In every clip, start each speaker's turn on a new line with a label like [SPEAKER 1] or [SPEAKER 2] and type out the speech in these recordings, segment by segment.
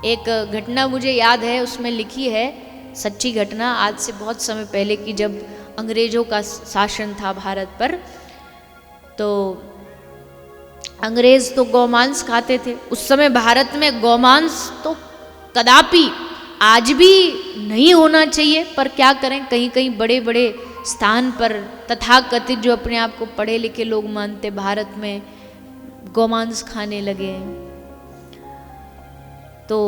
[SPEAKER 1] एक घटना मुझे याद है, उसमें लिखी है सच्ची घटना, आज से बहुत समय पहले की, जब अंग्रेजों का शासन था भारत पर। तो अंग्रेज तो गौमांस खाते थे उस समय। भारत में गौमांस तो कदापि आज भी नहीं होना चाहिए, पर क्या करें, कहीं कहीं बड़े बड़े स्थान पर तथाकथित जो अपने आप को पढ़े लिखे लोग मानते, भारत में गौमांस खाने लगे हैं। तो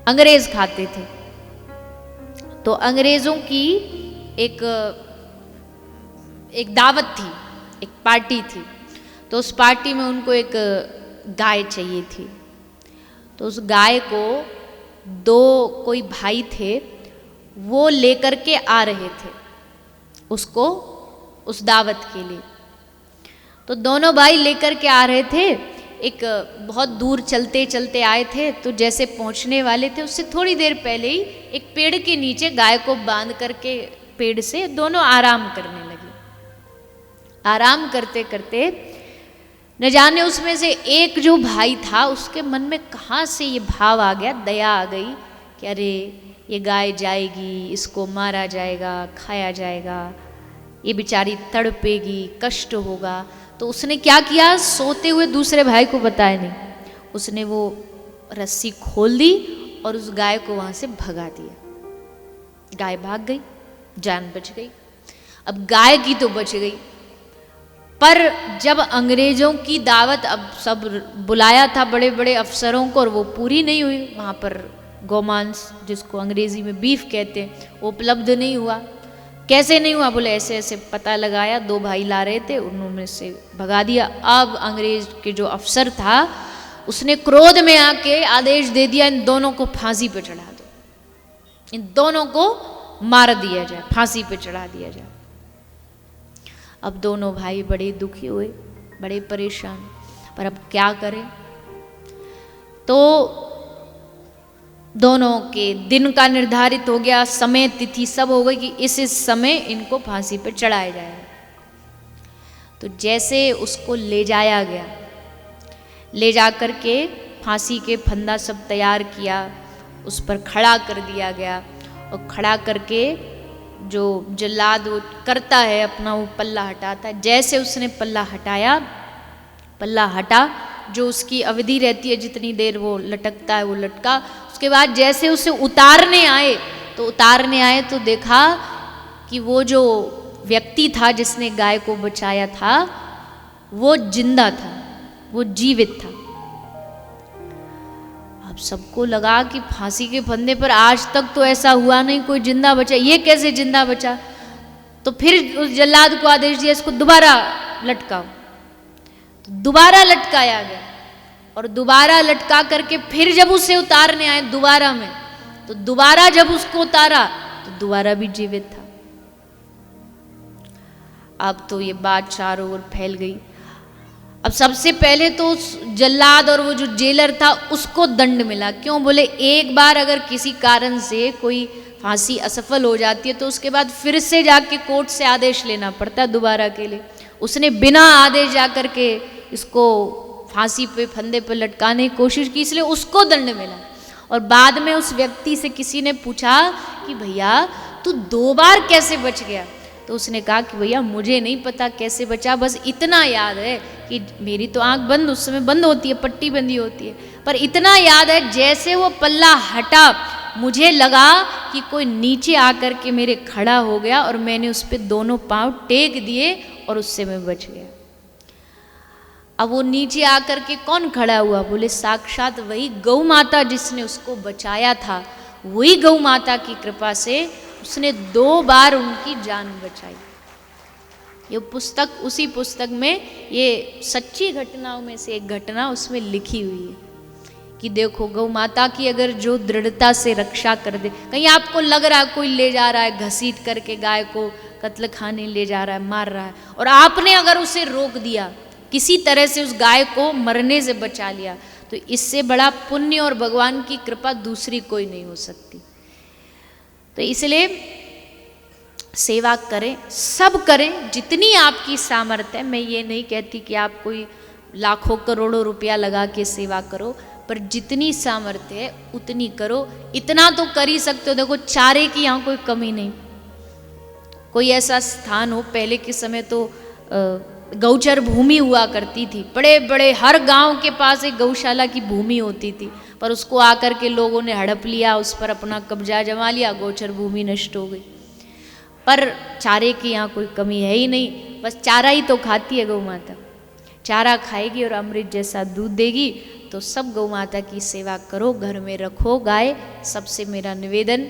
[SPEAKER 1] अंग्रेज खाते थे। तो अंग्रेजों की एक दावत थी, एक पार्टी थी। तो उस पार्टी में उनको एक गाय चाहिए थी। तो उस गाय को दो कोई भाई थे, वो लेकर के आ रहे थे उसको, उस दावत के लिए। तो दोनों भाई लेकर के आ रहे थे। एक बहुत दूर चलते चलते आए थे, तो जैसे पहुंचने वाले थे उससे थोड़ी देर पहले ही एक पेड़ के नीचे गाय को बांध करके पेड़ से दोनों आराम करने लगे। आराम करते करते न जाने उसमें से एक जो भाई था, उसके मन में कहाँ से ये भाव आ गया, दया आ गई कि अरे ये गाय जाएगी, इसको मारा जाएगा, खाया जाएगा, ये बेचारी तड़पेगी, कष्ट होगा। तो उसने क्या किया, सोते हुए दूसरे भाई को बताया नहीं, उसने वो रस्सी खोल दी और उस गाय को वहाँ से भगा दिया। गाय भाग गई, जान बच गई। अब गाय की तो बच गई, पर जब अंग्रेजों की दावत, अब सब बुलाया था बड़े बड़े अफसरों को, और वो पूरी नहीं हुई, वहाँ पर गौमांस, जिसको अंग्रेजी में बीफ कहते हैं, वो उपलब्ध नहीं हुआ। कैसे नहीं हुआ, बोले ऐसे ऐसे पता लगाया, दो भाई ला रहे थे, उन्होंने से भगा दिया। अब अंग्रेज के जो अफसर था, उसने क्रोध में आके आदेश दे दिया, इन दोनों को फांसी पे चढ़ा दो, इन दोनों को मार दिया जाए, फांसी पे चढ़ा दिया जाए। अब दोनों भाई बड़े दुखी हुए, बड़े परेशान, पर अब क्या करें। तो दोनों के दिन का निर्धारित हो गया, समय तिथि सब हो गई कि इस समय इनको फांसी पर चढ़ाया जाए। तो जैसे उसको ले जाया गया, ले जा कर के फांसी के फंदा सब तैयार किया, उस पर खड़ा कर दिया गया, और खड़ा करके जो जल्लाद वो करता है अपना, वो पल्ला हटाता है। जैसे उसने पल्ला हटाया, पल्ला हटा, जो उसकी अवधि रहती है जितनी देर वो लटकता है वो लटका। उसके बाद जैसे उसे उतारने आए, तो देखा कि वो जो व्यक्ति था जिसने गाय को बचाया था, वो जिंदा था, वो जीवित था। अब सबको लगा कि फांसी के फंदे पर आज तक तो ऐसा हुआ नहीं, कोई जिंदा बचा, ये कैसे जिंदा बचा। तो फिर उस जल्लाद को आदेश दिया, इसको दोबारा लटकाओ। तो दोबारा लटकाया गया, और दोबारा लटका करके फिर जब उसे उतारने आए दोबारा में, तो दोबारा जब उसको उतारा तो दोबारा भी जीवित था। अब तो ये बात चारों ओर फैल गई। अब सबसे पहले तो उस जल्लाद और वो जो जेलर था उसको दंड मिला। क्यों, बोले एक बार अगर किसी कारण से कोई फांसी असफल हो जाती है तो उसके बाद फिर से जाके कोर्ट से आदेश लेना पड़ता है दोबारा के लिए। उसने बिना आदेश जा कर के इसको फांसी पे फंदे पे लटकाने की कोशिश की, इसलिए उसको दंड मिला। और बाद में उस व्यक्ति से किसी ने पूछा कि भैया तू दो बार कैसे बच गया। तो उसने कहा कि भैया मुझे नहीं पता कैसे बचा, बस इतना याद है कि मेरी तो आंख बंद उस समय बंद होती है, पट्टी बंदी होती है, पर इतना याद है जैसे वो पल्ला हटा मुझे लगा कि कोई नीचे आकर के मेरे खड़ा हो गया और मैंने उस पर दोनों पांव टेक दिए और उससे मैं बच गया। अब वो नीचे आकर के कौन खड़ा हुआ, बोले साक्षात वही गौ माता जिसने उसको बचाया था, वही गौ माता की कृपा से उसने 2 बार उनकी जान बचाई। ये पुस्तक, उसी पुस्तक में ये सच्ची घटनाओं में से एक घटना उसमें लिखी हुई है कि देखो गौ माता की अगर जो दृढ़ता से रक्षा कर दे, कहीं आपको लग रहा है कोई ले जा रहा है घसीट करके गाय को कत्ल खाने ले जा रहा है, मार रहा है, और आपने अगर उसे रोक दिया, किसी तरह से उस गाय को मरने से बचा लिया, तो इससे बड़ा पुण्य और भगवान की कृपा दूसरी कोई नहीं हो सकती। तो इसलिए सेवा करें, सब करें जितनी आपकी सामर्थ्य है। मैं ये नहीं कहती कि आप कोई लाखों करोड़ों रुपया लगा के सेवा करो, पर जितनी सामर्थ्य है उतनी करो। इतना तो कर ही सकते हो, देखो चारे की यहाँ कोई कमी नहीं। कोई ऐसा स्थान हो, पहले के समय तो गौचर भूमि हुआ करती थी, बड़े बड़े हर गांव के पास एक गौशाला की भूमि होती थी, पर उसको आकर के लोगों ने हड़प लिया, उस पर अपना कब्जा जमा लिया, गौचर भूमि नष्ट हो गई। पर चारे की यहाँ कोई कमी है ही नहीं, बस चारा ही तो खाती है गौ माता। चारा खाएगी और अमृत जैसा दूध देगी। तो सब गौ माता की सेवा करो, घर में रखो गाय, सबसे मेरा निवेदन।